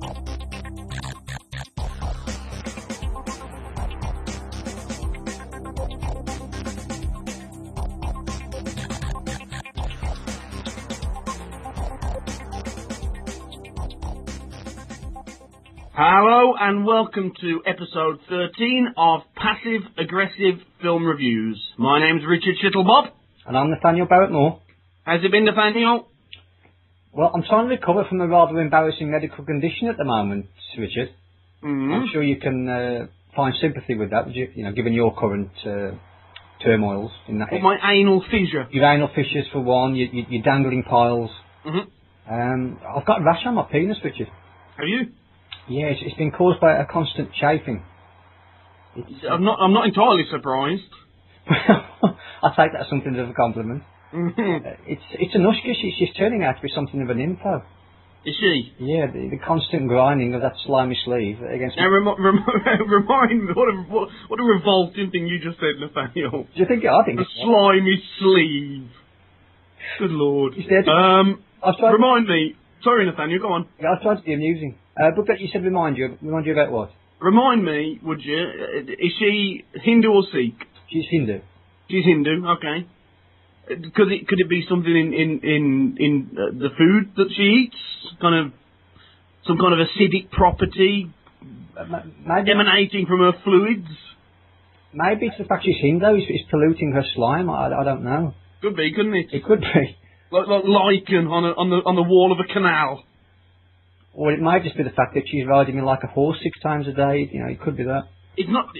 Hello and welcome to episode 13 of Passive Aggressive Film Reviews. My name's Richard Shittlebob. And I'm Nathaniel Barrett Moore. How's it been, Nathaniel? Well, I'm trying to recover from a rather embarrassing medical condition at the moment, Richard. Mm-hmm. I'm sure you can find sympathy with that, given your current turmoils in that. Well, my anal fissure. Your anal fissures for one, your dangling piles. Mm-hmm. I've got a rash on my penis, Richard. Have you? Yeah, it's been caused by a constant chafing. I'm not entirely surprised. I take that as something of a compliment. Mm-hmm. It's Anushka. She's turning out to be something of an info. Is she? Yeah, the constant grinding of that slimy sleeve against. Now remind me, what a revolting thing you just said, Nathaniel. Do you think? I think a slimy sleeve. Good Lord. Remind me. Sorry, Nathaniel. Go on. Yeah, I tried to be amusing. But you said remind you about what? Remind me, would you? Is she Hindu or Sikh? She's Hindu. She's Hindu. Okay. Could it be something in the food that she eats? Some kind of acidic property maybe, emanating from her fluids? Maybe it's the fact she's Hindu. It's polluting her slime. I don't know. Could be, couldn't it? It could be. Like lichen on the wall of a canal. Or it might just be the fact that she's riding me like a horse 6 times a day. It could be that. It's not.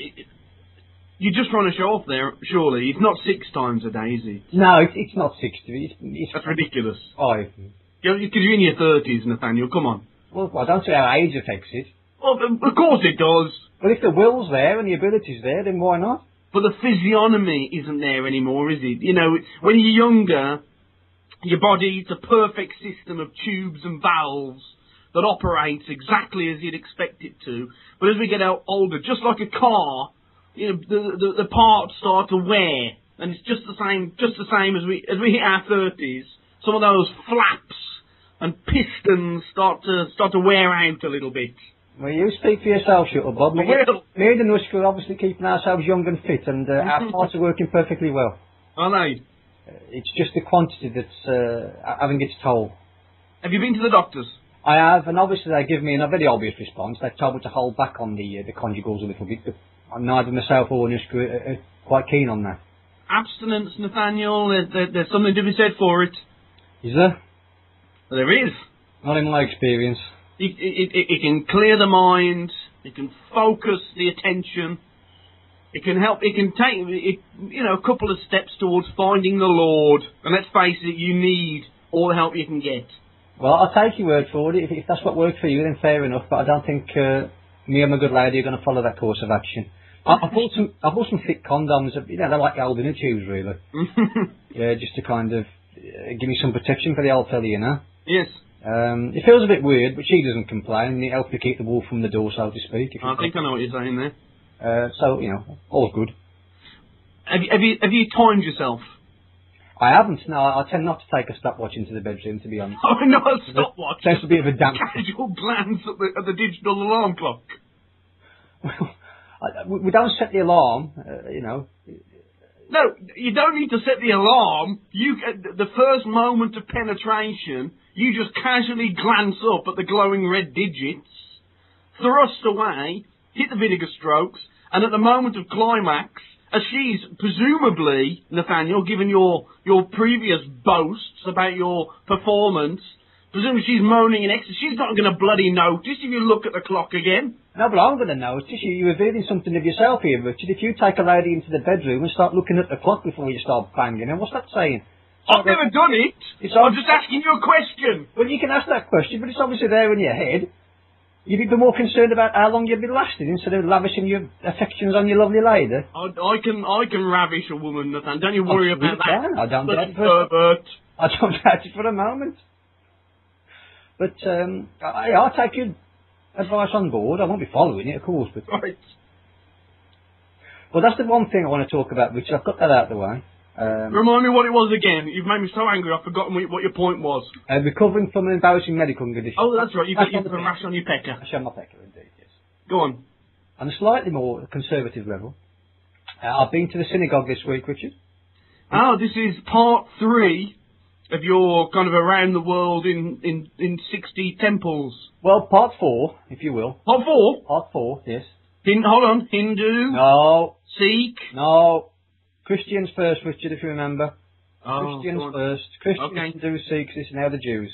You're just trying to show off there, surely. It's not 6 times a day, is it? No, it's not 60. That's ridiculous. 5. Because you're in your 30s, Nathaniel. Come on. Well, I don't see how age affects it. Well, of course it does. But if the will's there and the ability's there, then why not? But the physiognomy isn't there anymore, is it? When you're younger, your body, it's a perfect system of tubes and valves that operates exactly as you'd expect it to. But as we get older, just like a car, the parts start to wear, and it's just the same as we hit our 30s. Some of those flaps and pistons start to wear out a little bit. Well, you speak for yourself, Shittlebob. Me and Anushka are obviously keeping ourselves young and fit, and our parts are working perfectly well. Are they? It's just the quantity that's having its toll. Have you been to the doctors? I have, and obviously they give me a very obvious response. They've told me to hold back on the conjugals a little bit, but neither myself or Anushka are quite keen on that. Abstinence, Nathaniel, there's something to be said for it. Is there? Well, there is. Not in my experience. It can clear the mind, it can focus the attention, it can help, it can take, a couple of steps towards finding the Lord. And let's face it, you need all the help you can get. Well, I'll take your word for it. If that's what worked for you, then fair enough. But I don't think me and my good lady are going to follow that course of action. I bought some thick condoms. They're like the old inner tubes, really. Yeah, just to kind of give me some protection for the old fella, Yes. It feels a bit weird, but she doesn't complain. It helps to keep the wolf from the door, so to speak. I think I know what you're saying there. So, all's good. Have you timed yourself? I haven't. No, I tend not to take a stopwatch into the bedroom, to be honest. Oh, not a stopwatch. Sounds a bit of a damp. Casual glance at the digital alarm clock. Well, we don't set the alarm, No, you don't need to set the alarm. The first moment of penetration, you just casually glance up at the glowing red digits, thrust away, hit the vinegar strokes, and at the moment of climax, as she's presumably, Nathaniel, given your previous boasts about your performance, presumably she's moaning in ecstasy. She's not going to bloody notice if you look at the clock again. No, but I'm going to notice. You're revealing something of yourself here, Richard. If you take a lady into the bedroom and start looking at the clock before you start banging her, what's that saying? I've never done it. I'm just asking you a question. Well, you can ask that question, but it's obviously there in your head. You'd be more concerned about how long you'd be lasting instead of lavishing your affections on your lovely lady. I can ravish a woman, Nathan. Don't you worry about that. I don't doubt it. I don't doubt it for a moment. But I'll take your advice on board. I won't be following it, of course. But right. Well, that's the one thing I want to talk about, Richard. I've got that out of the way. Remind me what it was again. You've made me so angry I've forgotten what your point was. Recovering from an embarrassing medical condition. Oh, that's right. You've got a rash on your pecker. Rash on my pecker, indeed, yes. Go on. On a slightly more conservative level, I've been to the synagogue this week, Richard. Oh, this is part 3 of your kind of around the world in 60 temples. Well, part 4, if you will. Part 4? Part 4, yes. Hold on. Hindu? No. Sikh? No. Christians first, Richard, if you remember. Oh, Christians first. Christians, okay. Hindus, Sikhs, this, now the Jews.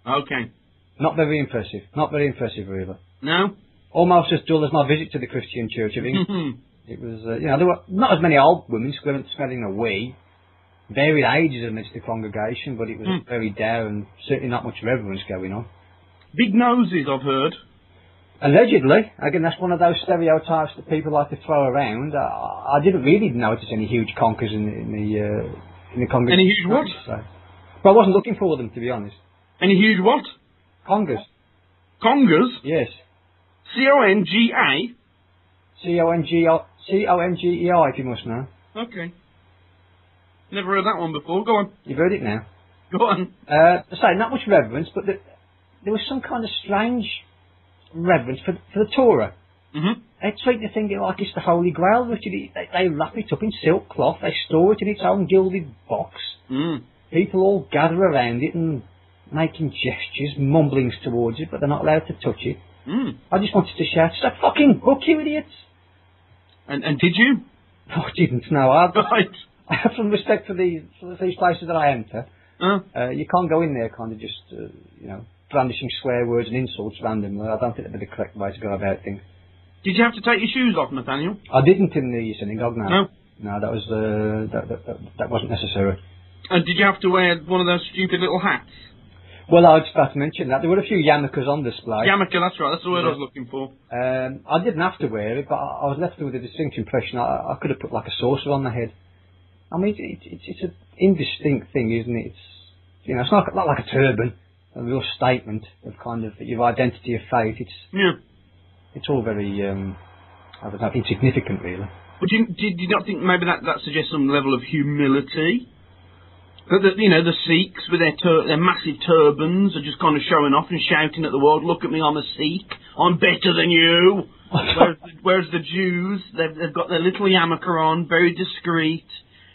Okay. Not very impressive. Not very impressive, really. No? Almost as dull as my visit to the Christian Church of England. It was, there were not as many old women smelling a wee. Varied ages amidst the congregation, but it was very dour and certainly not much reverence going on. Big noses, I've heard. Allegedly. Again, that's one of those stereotypes that people like to throw around. I didn't really notice any huge conkers in the congregation. Any huge what? So. But I wasn't looking for them, to be honest. Any huge what? Congers. Congers? Yes. C-O-N-G-A? C-O-N-G-E-I, if you must know. Okay. Never heard that one before. Go on. You've heard it now. Go on. I say, not much reverence, but there was some kind of strange reverence for the Torah. Mm-hmm. They treat the thing like it's the Holy Grail, Richard. They wrap it up in silk cloth, they store it in its own gilded box. People all gather around it and making gestures, mumblings towards it, but they're not allowed to touch it. I just wanted to shout, it's a fucking book, you idiots! And did you? No, I didn't, no. I have some respect for these places that I enter. You can't go in there kind of just, brandishing swear words and insults randomly. I don't think that'd be the correct way to go about things. Did you have to take your shoes off, Nathaniel? I didn't in the synagogue, no. No? No, that was, that wasn't necessary. And did you have to wear one of those stupid little hats? Well, I was about to mention that. There were a few yarmulkes on display. Yarmulke, that's right. That's the word I was looking for. I didn't have to wear it, but I was left with a distinct impression. I could have put like a saucer on the head. I mean, it's an indistinct thing, isn't it? It's not like a turban, a real statement of kind of your identity of faith. It's all very, I don't know, insignificant, really. But did you not think maybe that suggests some level of humility? That the Sikhs with their massive turbans are just kind of showing off and shouting at the world, look at me, I'm a Sikh, I'm better than you. whereas the Jews, they've got their little yarmulke on, very discreet.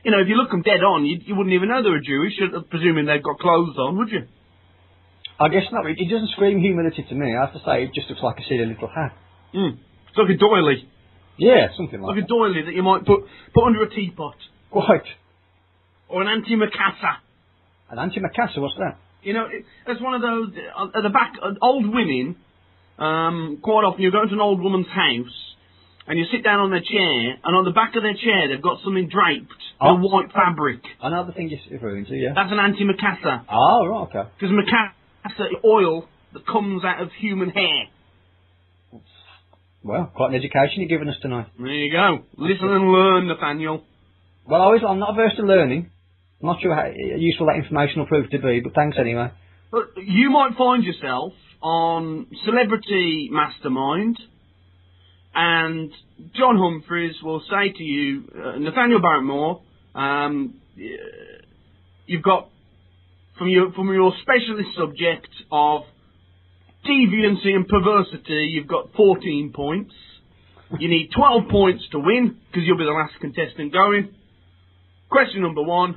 If you look them dead on, you wouldn't even know they were Jewish, presuming they've got clothes on, would you? I guess not. It doesn't scream humility to me. I have to say, it just looks like a silly little hat. It's like a doily. Yeah, something like that. Like a doily that you might put under a teapot. Quite. Or an antimacassar. An antimacassar, what's that? It's one of those, at the back, old women, quite often you go into an old woman's house, and you sit down on their chair, and on the back of their chair they've got something draped in white fabric. Another thing you're referring to, yeah. That's an antimacassar. Oh, right, okay. Because macassar is oil that comes out of human hair. Well, quite an education you've given us tonight. There you go. Listen and learn, Nathaniel. Well, I'm not averse to learning. I'm not sure how useful that information will prove to be, but thanks anyway. But you might find yourself on Celebrity Mastermind, and John Humphreys will say to you, Nathaniel Barrett, you've got, from your specialist subject of deviancy and perversity, you've got 14 points. You need 12 points to win, because you'll be the last contestant going. Question number 1.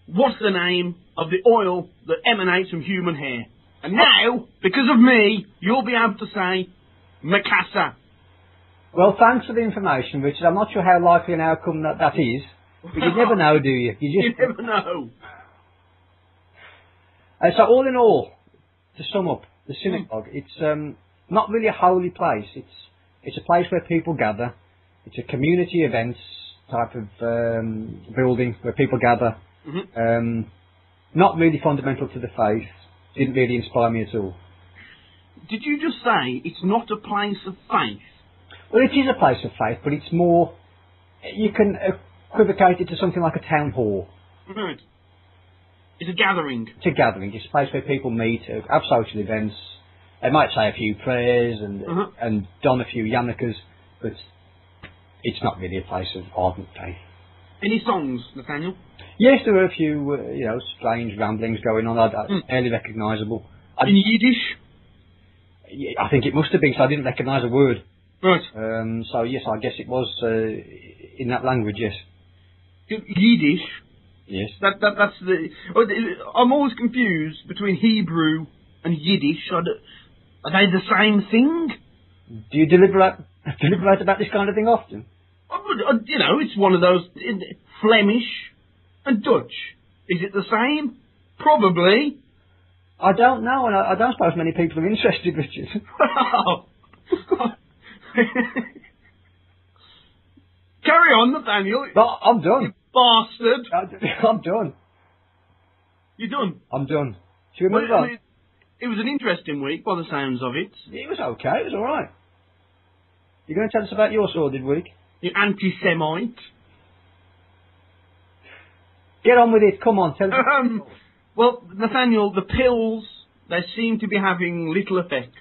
What's the name of the oil that emanates from human hair? And now, because of me, you'll be able to say macassar. Well, thanks for the information, Richard. I'm not sure how likely an outcome that is, but you never know, do you? You never know. So all in all, to sum up, the synagogue, it's not really a holy place. It's a place where people gather. It's a community events type of building where people gather. Not really fundamental to the faith. Didn't really inspire me at all. Did you just say it's not a place of faith? Well, it is a place of faith, but it's more... You can equivocate it to something like a town hall. Right. It's a gathering. It's a gathering. It's a place where people meet, have social events. They might say a few prayers and don a few yarmulkes, but it's not really a place of ardent faith. Any songs, Nathaniel? Yes, there were a few, strange ramblings going on. Barely recognisable. In Yiddish? I think it must have been, so I didn't recognise a word. Right. So yes, I guess it was in that language. Yes. Yiddish. Yes. That's the. I'm always confused between Hebrew and Yiddish. Are they the same thing? Do you deliberate about this kind of thing often? It's one of those Flemish and Dutch. Is it the same? Probably. I don't know, and I don't suppose many people are interested, Richard. Carry on, Nathaniel. No, I'm done. Bastard. I'm done. You're done? I'm done. Should we move on? It was an interesting week, by the sounds of it. It was okay. It was all right. You going to tell us about your sordid week? You anti-Semite. Get on with it. Come on, tell us. Well, Nathaniel, the pills, they seem to be having little effect.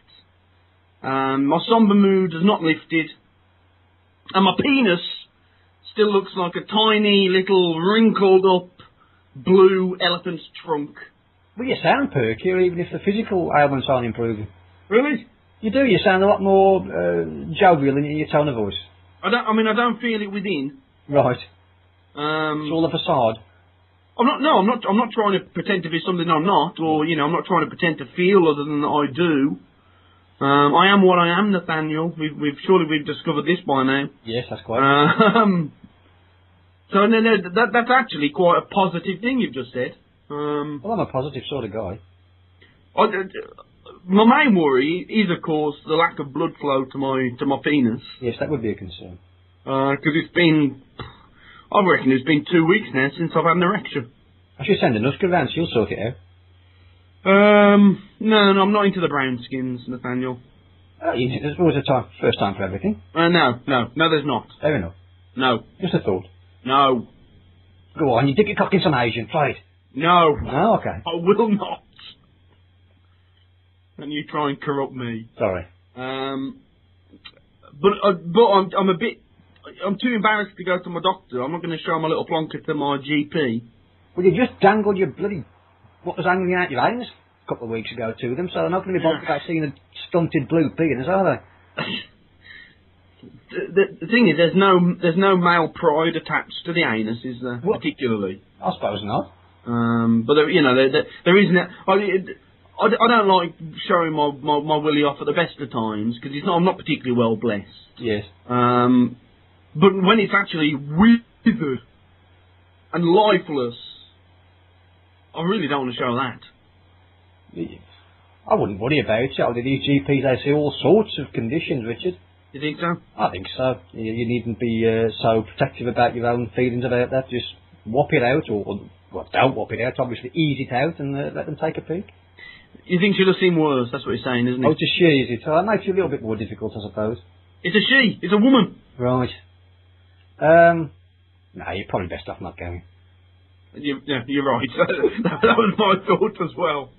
My sombre mood has not lifted. And my penis still looks like a tiny little wrinkled up blue elephant's trunk. Well, you sound perkier even if the physical ailments aren't improving. Really? You do. You sound a lot more jovial in your tone of voice. I don't feel it within. Right. It's all a facade. I'm not trying to pretend to be something I'm not, or, I'm not trying to pretend to feel other than that I do. I am what I am, Nathaniel. We've discovered this by now. Yes, that's quite. So that's actually quite a positive thing you've just said. Well, I'm a positive sort of guy. My main worry is, of course, the lack of blood flow to my penis. Yes, that would be a concern. Because I reckon it's been 2 weeks now since I've had an erection. I should send a Nuska round, she'll sort it out. No, I'm not into the brown skins, Nathaniel. There's always a first time for everything. No, there's not. Fair enough. No. Just a thought. No. Go on, you dip your cock in some Asian, try it. No. Oh, okay. I will not. And you try and corrupt me. Sorry. But I'm too embarrassed to go to my doctor. I'm not going to show my little plonker to my GP. Well, you just dangled your bloody... What was hanging out your anus a couple of weeks ago to them, so they're not going to be bothered about seeing a stunted blue penis, are they? The thing is, there's no male pride attached to the anus, is there? What? Particularly. I suppose not. But there isn't. I don't like showing my willy off at the best of times because I'm not particularly well blessed. Yes. But when it's actually withered and lifeless, I really don't want to show that. I wouldn't worry about it. These GPs, they see all sorts of conditions, Richard. You think so? I think so. You needn't be so protective about your own feelings about that. Just whop it out, or don't whop it out, obviously ease it out and let them take a peek. You think she'll have seen worse, that's what you're saying, isn't it? Oh, it's a she, is it? So that makes it a little bit more difficult, I suppose. It's a she, it's a woman. Right. No, you're probably best off not going. You're right. That was my thought as well.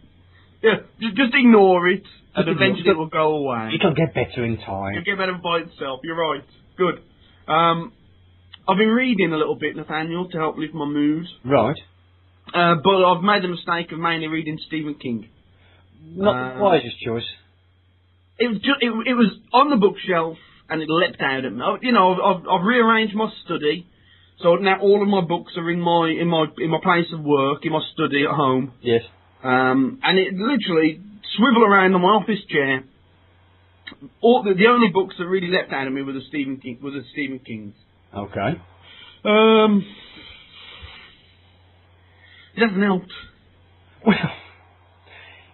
Yeah, just ignore it, and eventually it will go away. It'll get better in time. It'll get better by itself, you're right. Good. I've been reading a little bit, Nathaniel, to help lift my mood. Right. But I've made the mistake of mainly reading Stephen King. Not the wisest choice. It was on the bookshelf, and it leapt out at me. I've rearranged my study, so now all of my books are in my place of work, in my study at home. Yes. And it literally swivel around on my office chair. The only books that really leapt out at me were the Stephen Kings. Okay. It hasn't helped. Well,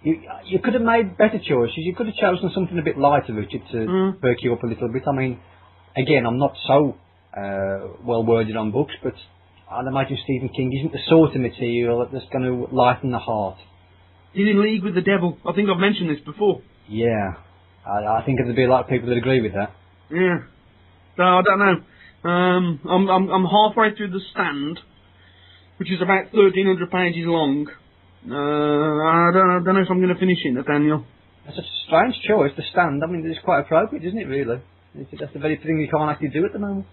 you could have made better choices. You could have chosen something a bit lighter, Richard, to perk you up a little bit. I mean, again, I'm not so well worded on books, but I'd imagine Stephen King isn't the sort of material that's going to lighten the heart. He's in league with the devil. I think I've mentioned this before. Yeah. I think there'd be a lot of people that agree with that. Yeah. So, I don't know. I'm halfway through The Stand, which is about 1,300 pages long. I don't know if I'm going to finish it, Nathaniel. That's a strange choice, The Stand. I mean, it's quite appropriate, isn't it, really? That's the very thing you can't actually do at the moment.